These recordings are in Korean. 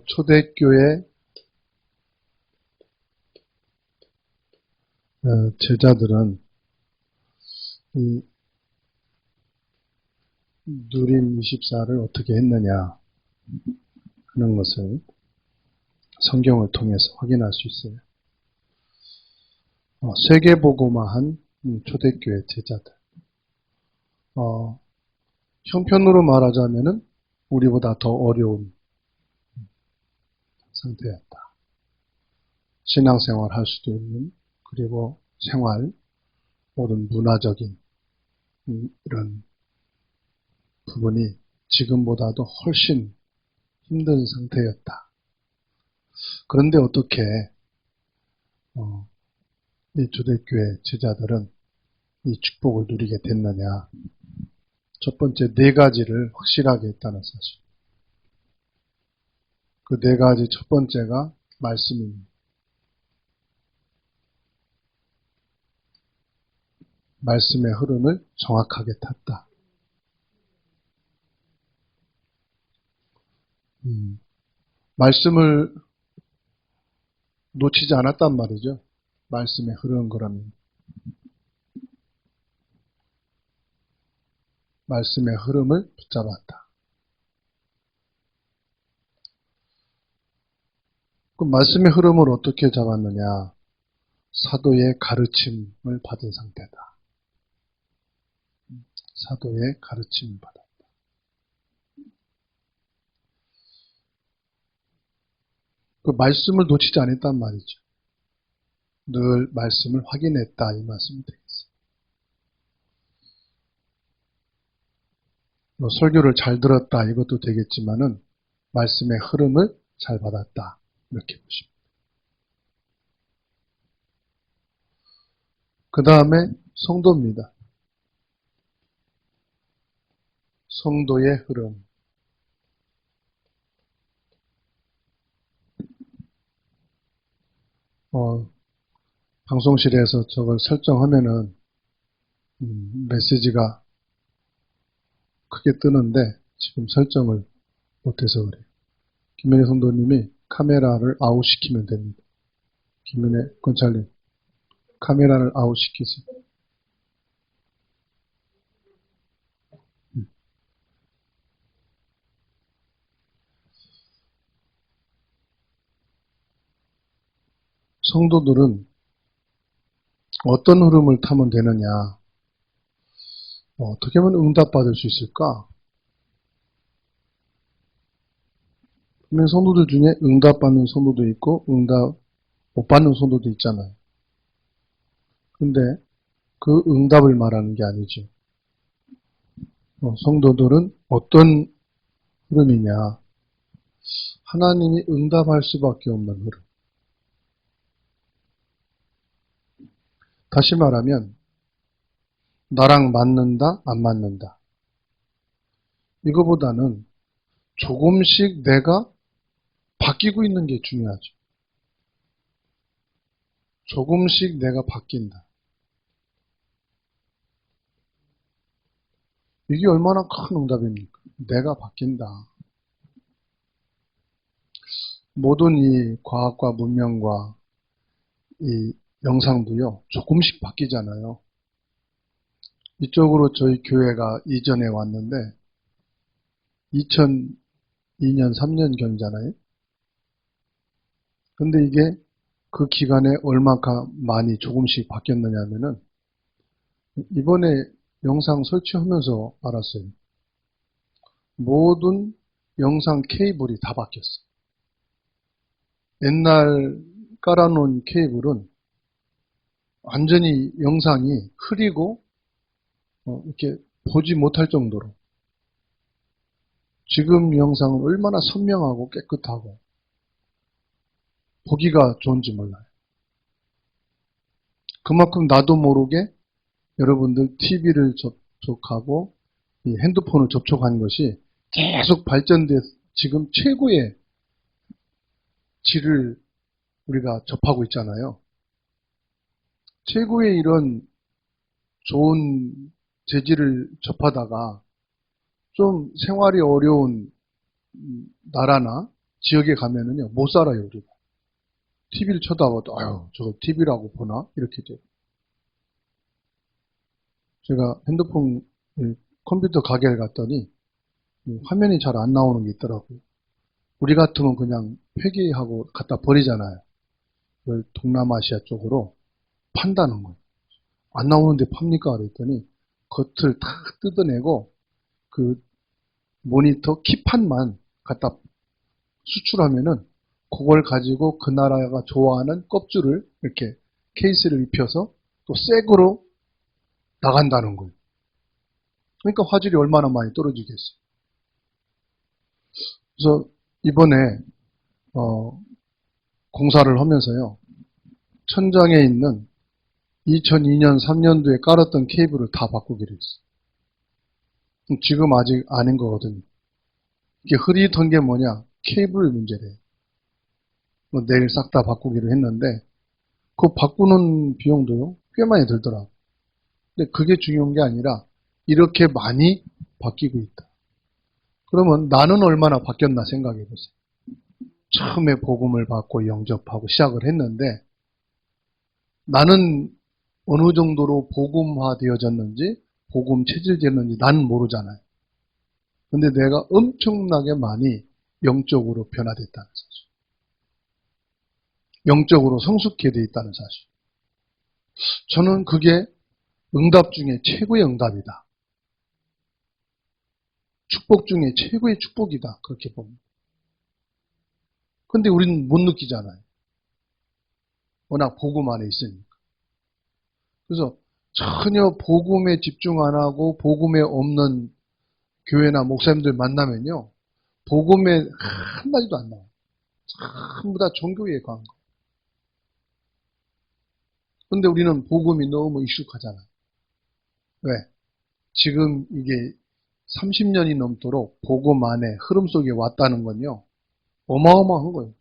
초대교회 제자들은 이 누림 24를 어떻게 했느냐 하는 것을 성경을 통해서 확인할 수 있어요. 세계보고마한 초대교회 제자들. 형편으로 말하자면은 우리보다 더 어려운 상태였다. 신앙생활 할 수도 있는, 그리고 생활, 모든 문화적인 이런 부분이 지금보다도 훨씬 힘든 상태였다. 그런데 어떻게 이 초대교회 제자들은 이 축복을 누리게 됐느냐. 첫 번째, 네 가지를 확실하게 했다는 사실. 그 네 가지 첫 번째가 말씀입니다. 말씀의 흐름을 정확하게 탔다. 말씀을 놓치지 않았단 말이죠. 말씀에 흐르는 거라면. 말씀의 흐름을 붙잡았다. 그 말씀의 흐름을 어떻게 잡았느냐. 사도의 가르침을 받은 상태다. 사도의 가르침을 받았다. 그 말씀을 놓치지 않았단 말이죠. 늘 말씀을 확인했다. 이 말씀이 되겠어요. 설교를 잘 들었다. 이것도 되겠지만은 말씀의 흐름을 잘 받았다. 이렇게 보십니다. 그 다음에 성도입니다. 성도의 흐름. 방송실에서 저걸 설정하면은 메시지가 크게 뜨는데 지금 설정을 못해서 그래요. 김민혜 성도님이 카메라를 아웃시키면 됩니다. 김민혜 권찰님, 카메라를 아웃시키세요. 성도들은 어떤 흐름을 타면 되느냐? 어떻게 하면 응답받을 수 있을까? 분명 성도들 중에 응답받는 성도도 있고 응답 못 받는 성도도 있잖아요. 근데 그 응답을 말하는 게 아니죠. 성도들은 어떤 흐름이냐? 하나님이 응답할 수밖에 없는 흐름. 다시 말하면 나랑 맞는다, 안 맞는다. 이거보다는 조금씩 내가 바뀌고 있는 게 중요하죠. 조금씩 내가 바뀐다. 이게 얼마나 큰 응답입니까? 내가 바뀐다. 모든 이 과학과 문명과 이 영상도요, 조금씩 바뀌잖아요. 이쪽으로 저희 교회가 이전에 왔는데 2002년, 3년경이잖아요. 근데 이게 그 기간에 얼마나 많이 조금씩 바뀌었느냐 하면은 이번에 영상 설치하면서 알았어요. 모든 영상 케이블이 다 바뀌었어요. 옛날 깔아놓은 케이블은 완전히 영상이 흐리고 이렇게 보지 못할 정도로, 지금 영상은 얼마나 선명하고 깨끗하고 보기가 좋은지 몰라요. 그만큼 나도 모르게 여러분들 TV를 접촉하고 이 핸드폰을 접촉한 것이 계속 발전돼서 지금 최고의 질을 우리가 접하고 있잖아요. 최고의 이런 좋은 재질을 접하다가 좀 생활이 어려운 나라나 지역에 가면은요, 못 살아요, 우리가. TV를 쳐다봐도, 아유, 저거 TV라고 보나? 이렇게 돼요. 제가 핸드폰, 컴퓨터 가게를 갔더니, 화면이 잘 안 나오는 게 있더라고요. 우리 같으면 그냥 폐기하고 갖다 버리잖아요. 그걸 동남아시아 쪽으로 판다는 거예요. 안 나오는데 팝니까? 그랬더니, 겉을 다 뜯어내고, 그 모니터 키판만 갖다 수출하면은, 그걸 가지고 그 나라가 좋아하는 껍질을 이렇게 케이스를 입혀서 또 새 거로 나간다는 거예요. 그러니까 화질이 얼마나 많이 떨어지겠어요. 그래서 이번에 공사를 하면서요, 천장에 있는 2002년, 3년도에 깔았던 케이블을 다 바꾸기로 했어요. 지금 아직 아닌 거거든요. 이게 흐릿한 게 뭐냐? 케이블 문제래요. 내일 싹 다 바꾸기로 했는데, 그 바꾸는 비용도요, 꽤 많이 들더라고요. 근데 그게 중요한 게 아니라, 이렇게 많이 바뀌고 있다. 그러면 나는 얼마나 바뀌었나 생각해 보세요. 처음에 복음을 받고 영접하고 시작을 했는데, 나는 어느 정도로 복음화 되어졌는지, 복음 체질되는지 나는 모르잖아요. 근데 내가 엄청나게 많이 영적으로 변화됐다는 사실. 영적으로 성숙해 돼 있다는 사실. 저는 그게 응답 중에 최고의 응답이다. 축복 중에 최고의 축복이다. 그렇게 봅니다. 근데 우리는 못 느끼잖아요. 워낙 복음 안에 있으니까. 그래서 전혀 복음에 집중 안 하고 복음에 없는 교회나 목사님들 만나면요, 복음에 한마디도 안 나와요. 전부 다 종교에 관한 거. 근데 우리는 복음이 너무 익숙하잖아요. 왜? 지금 이게 30년이 넘도록 복음 안에 흐름 속에 왔다는 건요, 어마어마한 거예요.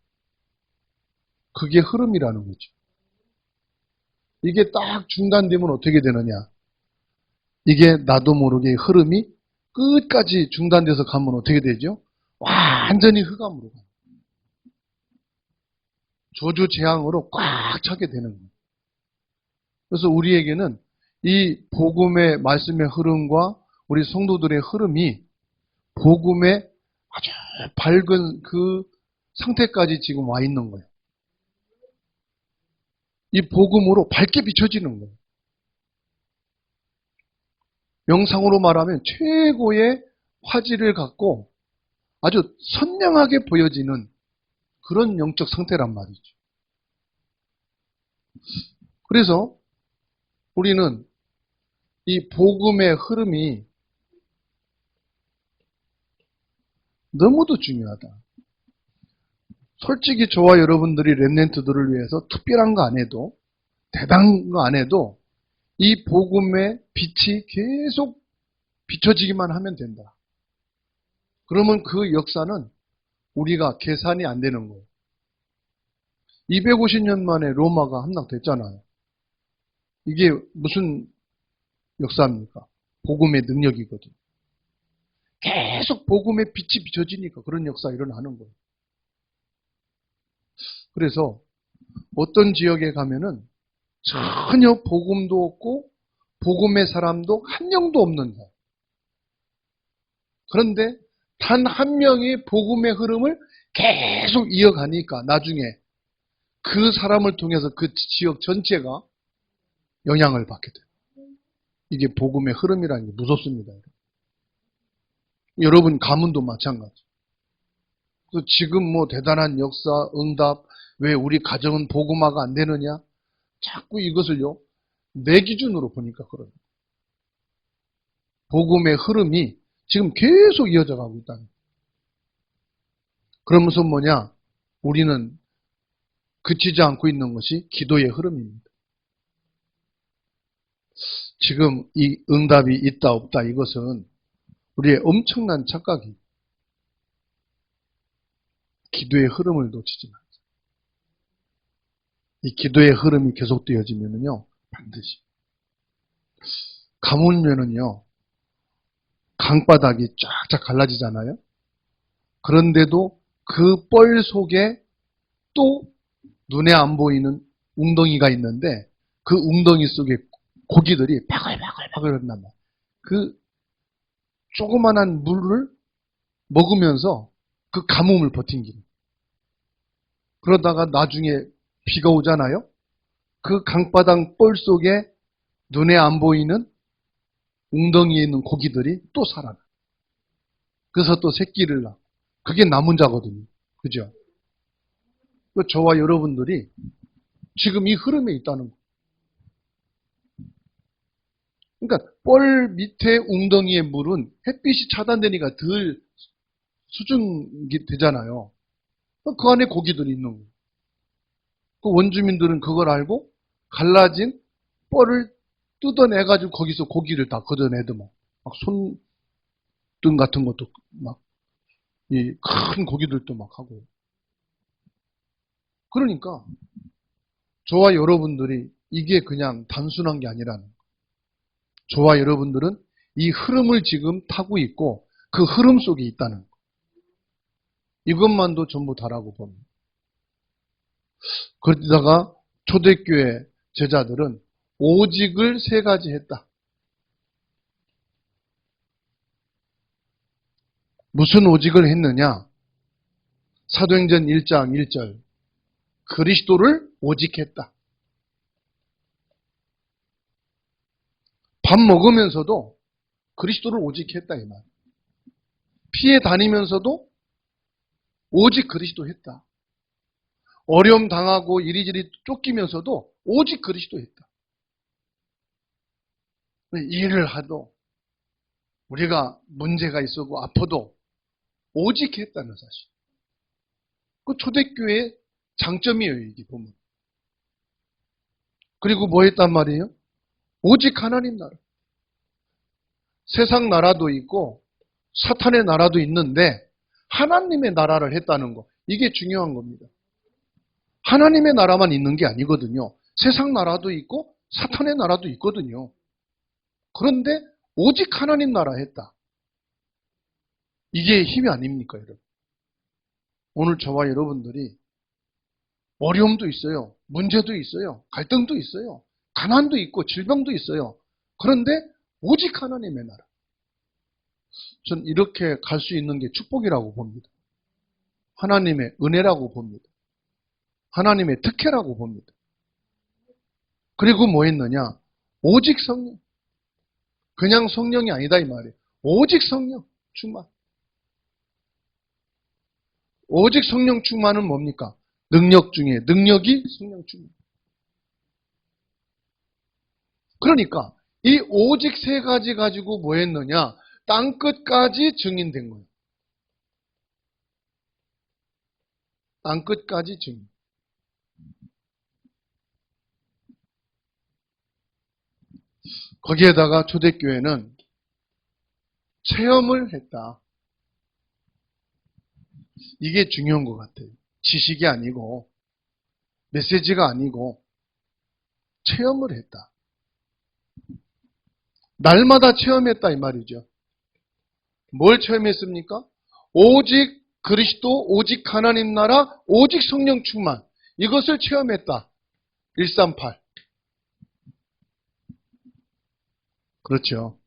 그게 흐름이라는 거죠. 이게 딱 중단되면 어떻게 되느냐? 이게 나도 모르게 흐름이 끝까지 중단돼서 가면 어떻게 되죠? 완전히 흑암으로 가요. 저주재앙으로 꽉 차게 되는 거예요. 그래서 우리에게는 이 복음의 말씀의 흐름과 우리 성도들의 흐름이 복음의 아주 밝은 그 상태까지 지금 와 있는 거예요. 이 복음으로 밝게 비춰지는 거예요. 영상으로 말하면 최고의 화질을 갖고 아주 선명하게 보여지는 그런 영적 상태란 말이죠. 그래서 우리는 이 복음의 흐름이 너무도 중요하다. 솔직히 저와 여러분들이 렘넌트들을 위해서 특별한 거 안 해도, 대단한 거 안 해도 이 복음의 빛이 계속 비춰지기만 하면 된다. 그러면 그 역사는 우리가 계산이 안 되는 거예요. 250년 만에 로마가 함락됐잖아요. 이게 무슨 역사입니까? 복음의 능력이거든. 계속 복음의 빛이 비춰지니까 그런 역사가 일어나는 거예요. 그래서 어떤 지역에 가면은 전혀 복음도 없고 복음의 사람도 한 명도 없는 데. 그런데 단 한 명이 복음의 흐름을 계속 이어가니까 나중에 그 사람을 통해서 그 지역 전체가 영향을 받게 돼요. 이게 복음의 흐름이라는 게 무섭습니다. 여러분 가문도 마찬가지. 그래서 지금 뭐 대단한 역사, 응답, 왜 우리 가정은 복음화가 안 되느냐? 자꾸 이것을요, 내 기준으로 보니까 그래요. 복음의 흐름이 지금 계속 이어져 가고 있다는 거예요. 그러면서 뭐냐? 우리는 그치지 않고 있는 것이 기도의 흐름입니다. 지금 이 응답이 있다 없다 이것은 우리의 엄청난 착각이 기도의 흐름을 놓치지 마세요. 이 기도의 흐름이 계속되어지면요, 반드시 가물면은요, 강바닥이 쫙쫙 갈라지잖아요. 그런데도 그 뻘 속에 또 눈에 안 보이는 웅덩이가 있는데 그 웅덩이 속에 고기들이 바글바글바글 한단 말이야. 그 조그만한 물을 먹으면서 그 가뭄을 버틴기는. 그러다가 나중에 비가 오잖아요. 그 강바닥 뻘 속에 눈에 안 보이는 웅덩이에 있는 고기들이 또 살아나. 그래서 또 새끼를 낳아. 그게 남은 자거든요. 그죠? 저와 여러분들이 지금 이 흐름에 있다는 거. 그러니까 뻘 밑에 웅덩이의 물은 햇빛이 차단되니까 덜 수증이 되잖아요. 그 안에 고기들이 있는 거예요. 그 원주민들은 그걸 알고 갈라진 뻘을 뜯어내가지고 거기서 고기를 다 걷어내더만. 막 손등 같은 것도 막, 이 큰 고기들도 막 하고. 그러니까 저와 여러분들이 이게 그냥 단순한 게 아니라는 거예요. 저와 여러분들은 이 흐름을 지금 타고 있고 그 흐름 속에 있다는 거예요. 이것만도 전부 다라고 봅니다. 그러다가 초대교회 제자들은 오직을 세 가지 했다. 무슨 오직을 했느냐? 사도행전 1장 1절. 그리스도를 오직했다. 밥 먹으면서도 그리스도를 오직했다 이 말. 피해 다니면서도 오직 그리스도 했다. 어려움 당하고 이리저리 쫓기면서도 오직 그리스도 했다. 일을 하도 우리가 문제가 있어도 아파도 오직 했다는 사실. 그 초대교회의 장점이에요, 이게 보면. 그리고 뭐 했단 말이에요? 오직 하나님 나라. 세상 나라도 있고 사탄의 나라도 있는데 하나님의 나라를 했다는 거. 이게 중요한 겁니다. 하나님의 나라만 있는 게 아니거든요. 세상 나라도 있고 사탄의 나라도 있거든요. 그런데 오직 하나님 나라 했다. 이게 힘이 아닙니까, 여러분? 오늘 저와 여러분들이 어려움도 있어요. 문제도 있어요. 갈등도 있어요. 가난도 있고 질병도 있어요. 그런데 오직 하나님의 나라. 전 이렇게 갈 수 있는 게 축복이라고 봅니다. 하나님의 은혜라고 봅니다. 하나님의 특혜라고 봅니다. 그리고 뭐 했느냐? 오직 성령. 그냥 성령이 아니다 이 말이에요. 오직 성령 충만. 오직 성령 충만은 뭡니까? 능력 중에 능력이 성령 충만. 그러니까 이 오직 세 가지 가지고 뭐 했느냐? 땅끝까지 증인된 거예요. 땅끝까지 증인. 거기에다가 초대교회는 체험을 했다. 이게 중요한 것 같아요. 지식이 아니고 메시지가 아니고 체험을 했다. 날마다 체험했다 이 말이죠. 뭘 체험했습니까? 오직 그리스도, 오직 하나님 나라, 오직 성령 충만. 이것을 체험했다. 138. 그렇죠.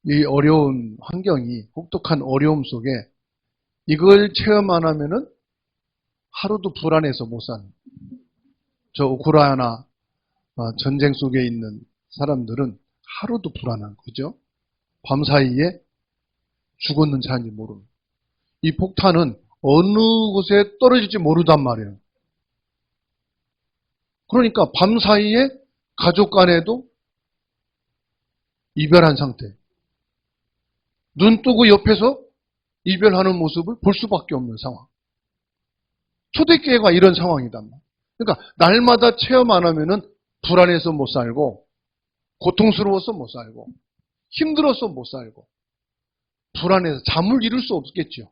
이 어려운 환경이, 혹독한 어려움 속에 이걸 체험 안 하면은 하루도 불안해서 못 사는. 저 우크라이나 전쟁 속에 있는 사람들은 하루도 불안한 거죠. 밤사이에 죽었는지 아닌지 모르는. 이 폭탄은 어느 곳에 떨어질지 모르단 말이에요. 그러니까 밤사이에 가족 간에도 이별한 상태. 눈 뜨고 옆에서 이별하는 모습을 볼 수밖에 없는 상황. 초대교회가 이런 상황이단 말이에요. 그러니까 날마다 체험 안 하면은 불안해서 못 살고, 고통스러워서 못 살고, 힘들어서 못 살고, 불안해서 잠을 이룰 수 없겠죠.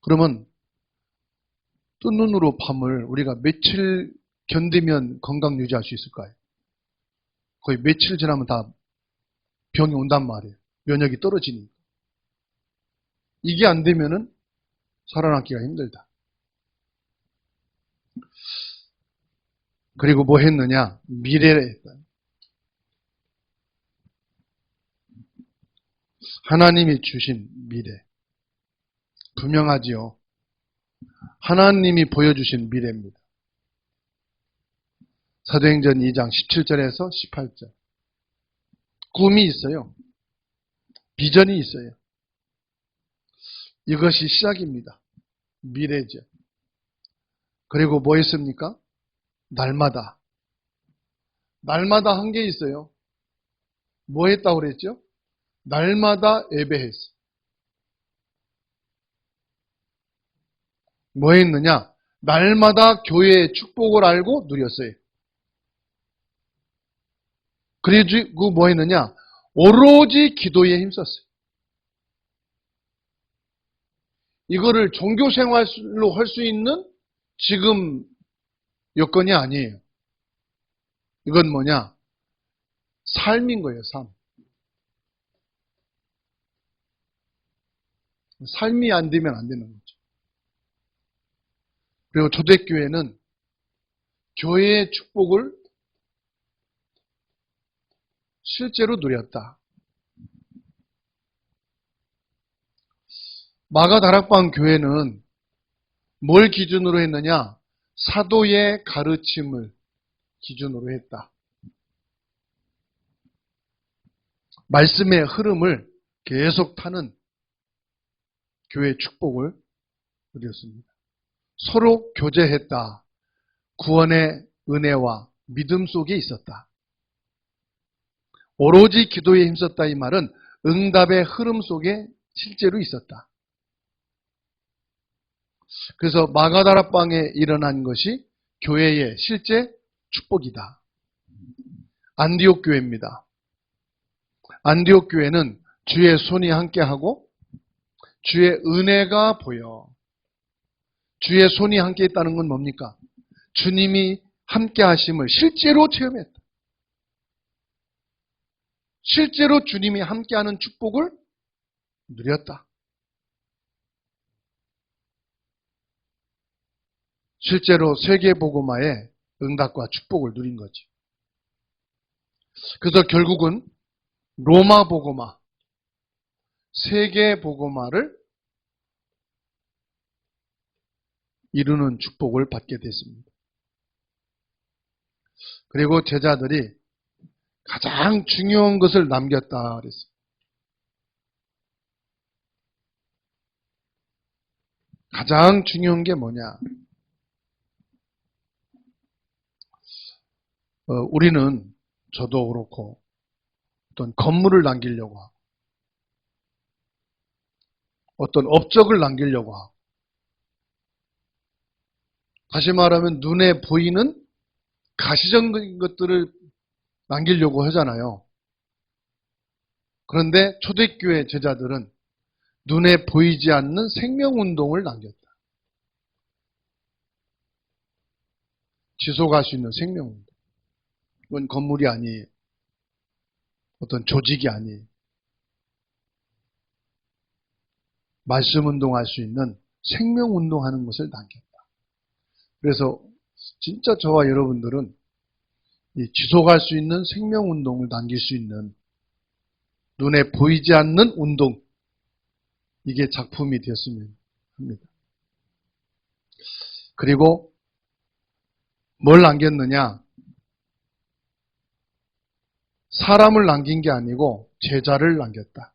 그러면 뜬 눈으로 밤을 우리가 며칠 견디면 건강 유지할 수 있을까요? 거의 며칠 지나면 다 병이 온단 말이에요. 면역이 떨어지니까. 이게 안 되면은 살아남기가 힘들다. 그리고 뭐 했느냐? 미래를 했다. 하나님이 주신 미래. 분명하지요. 하나님이 보여주신 미래입니다. 사도행전 2장 17절에서 18절. 꿈이 있어요. 비전이 있어요. 이것이 시작입니다. 미래죠. 그리고 뭐 했습니까? 날마다 한 게 있어요. 뭐 했다고 그랬죠? 날마다 예배했어. 뭐 했느냐? 날마다 교회의 축복을 알고 누렸어요. 그리고 뭐 했느냐? 오로지 기도에 힘썼어요. 이거를 종교 생활로 할 수 있는 지금 여건이 아니에요. 이건 뭐냐? 삶인 거예요, 삶. 삶이 안 되면 안 되는 거죠. 그리고 초대교회는 교회의 축복을 실제로 누렸다. 마가다락방 교회는 뭘 기준으로 했느냐? 사도의 가르침을 기준으로 했다. 말씀의 흐름을 계속 타는 교회의 축복을 누렸습니다. 서로 교제했다. 구원의 은혜와 믿음 속에 있었다. 오로지 기도에 힘썼다 이 말은 응답의 흐름 속에 실제로 있었다. 그래서 마가다락방에 일어난 것이 교회의 실제 축복이다. 안디옥 교회입니다. 안디옥 교회는 주의 손이 함께하고 주의 은혜가 보여. 주의 손이 함께 있다는 건 뭡니까? 주님이 함께 하심을 실제로 체험했다. 실제로 주님이 함께하는 축복을 누렸다. 실제로 세계복음화의 응답과 축복을 누린 거지. 그래서 결국은 로마 복음화, 세계 복음화를 이루는 축복을 받게 됐습니다. 그리고 제자들이 가장 중요한 것을 남겼다 그랬어요. 가장 중요한 게 뭐냐? 우리는 저도 그렇고 어떤 건물을 남기려고 하고 어떤 업적을 남기려고 하고 다시 말하면 눈에 보이는 가시적인 것들을 남기려고 하잖아요. 그런데 초대교회 제자들은 눈에 보이지 않는 생명운동을 남겼다. 지속할 수 있는 생명운동. 이건 건물이 아니에요. 어떤 조직이 아니에요. 말씀운동할 수 있는 생명운동하는 것을 남겼다. 그래서 진짜 저와 여러분들은 이 지속할 수 있는 생명운동을 남길 수 있는 눈에 보이지 않는 운동, 이게 작품이 되었으면 합니다. 그리고 뭘 남겼느냐? 사람을 남긴 게 아니고 제자를 남겼다.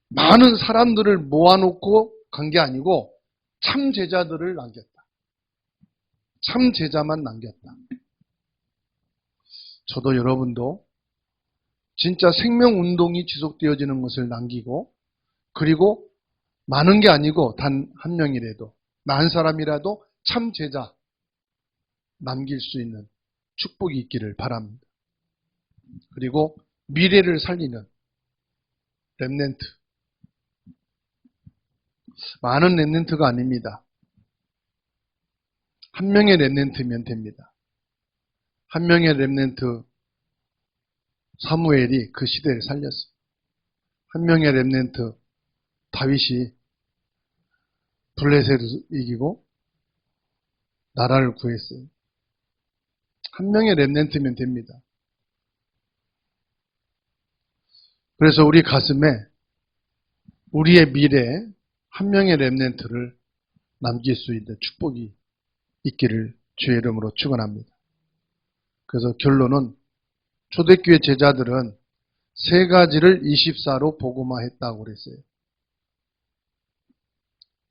많은 사람들을 모아놓고 간 게 아니고 참 제자들을 남겼다. 참 제자만 남겼다. 저도 여러분도 진짜 생명운동이 지속되어지는 것을 남기고 그리고 많은 게 아니고 단 한 명이라도 나 한 사람이라도 참 제자 남길 수 있는 축복이 있기를 바랍니다. 그리고 미래를 살리는 렘넌트. 많은 렘넌트가 아닙니다. 한 명의 렘넌트면 됩니다. 한 명의 렘넌트 사무엘이 그 시대를 살렸어요. 한 명의 렘넌트 다윗이 블레셋을 이기고 나라를 구했어요. 한 명의 렘넌트면 됩니다. 그래서 우리 가슴에 우리의 미래에 한 명의 렘넌트를 남길 수 있는 축복이 있기를 주의 이름으로 축원합니다. 그래서 결론은 초대교회 제자들은 세 가지를 24로 복음화했다고 그랬어요.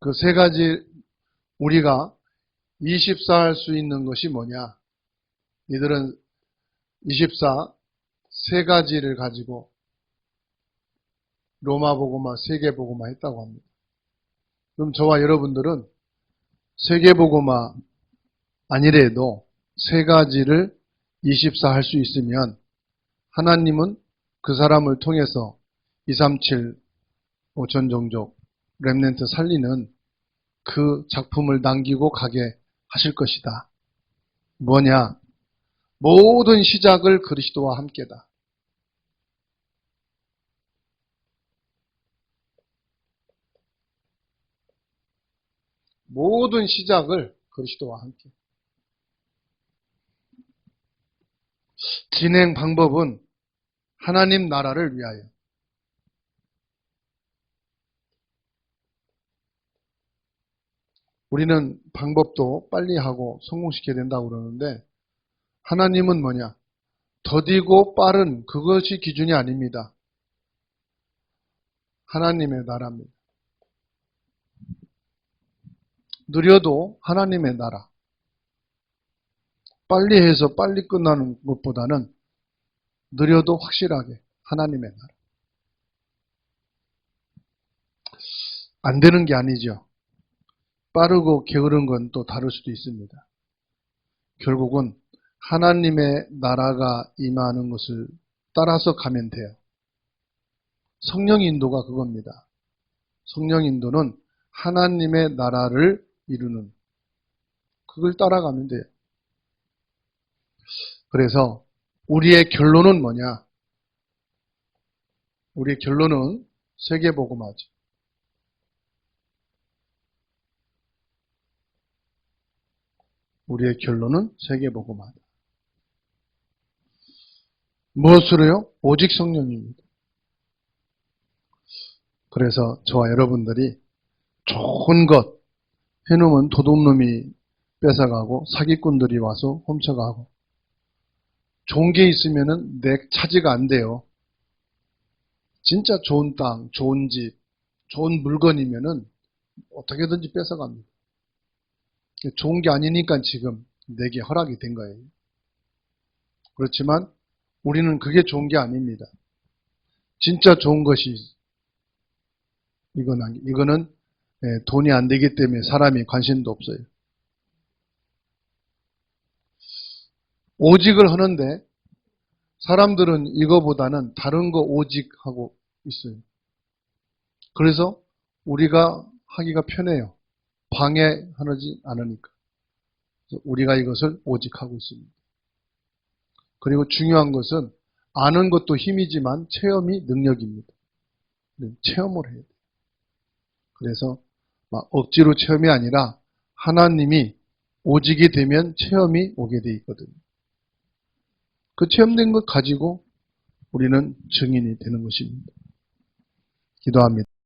그 세 가지 우리가 24 할 수 있는 것이 뭐냐? 이들은 24 세 가지를 가지고 로마 복음화, 세계 복음화 했다고 합니다. 그럼 저와 여러분들은 세계 복음화 아니래도 세 가지를 24 할 수 있으면 하나님은 그 사람을 통해서 237 5천 종족 렘넌트 살리는 그 작품을 남기고 가게 하실 것이다. 뭐냐? 모든 시작을 그리스도와 함께다. 모든 시작을 그리스도와 함께. 진행 방법은 하나님 나라를 위하여. 우리는 방법도 빨리 하고 성공시켜야 된다고 그러는데 하나님은 뭐냐? 더디고 빠른 그것이 기준이 아닙니다. 하나님의 나라입니다. 느려도 하나님의 나라. 빨리 해서 빨리 끝나는 것보다는 느려도 확실하게 하나님의 나라. 안 되는 게 아니죠. 빠르고 게으른 건 또 다를 수도 있습니다. 결국은 하나님의 나라가 임하는 것을 따라서 가면 돼요. 성령 인도가 그겁니다. 성령 인도는 하나님의 나라를 이루는 그걸 따라가면 돼요. 그래서 우리의 결론은 뭐냐? 우리의 결론은 세계복음화죠. 우리의 결론은 세계복음화다. 무엇으로요? 오직 성령입니다. 그래서 저와 여러분들이 좋은 것 해놓으면 도둑놈이 뺏어가고 사기꾼들이 와서 훔쳐가고 좋은 게 있으면은 내 차지가 안 돼요. 진짜 좋은 땅, 좋은 집, 좋은 물건이면은 어떻게든지 뺏어갑니다. 좋은 게 아니니까 지금 내게 허락이 된 거예요. 그렇지만 우리는 그게 좋은 게 아닙니다. 진짜 좋은 것이 이거는 돈이 안 되기 때문에 사람이 관심도 없어요. 오직을 하는데 사람들은 이거보다는 다른 거 오직하고 있어요. 그래서 우리가 하기가 편해요. 방해하지 않으니까. 우리가 이것을 오직하고 있습니다. 그리고 중요한 것은 아는 것도 힘이지만 체험이 능력입니다. 체험을 해야 돼요. 그래서 막 억지로 체험이 아니라 하나님이 오직이 되면 체험이 오게 돼 있거든요. 그 체험된 것 가지고 우리는 증인이 되는 것입니다. 기도합니다.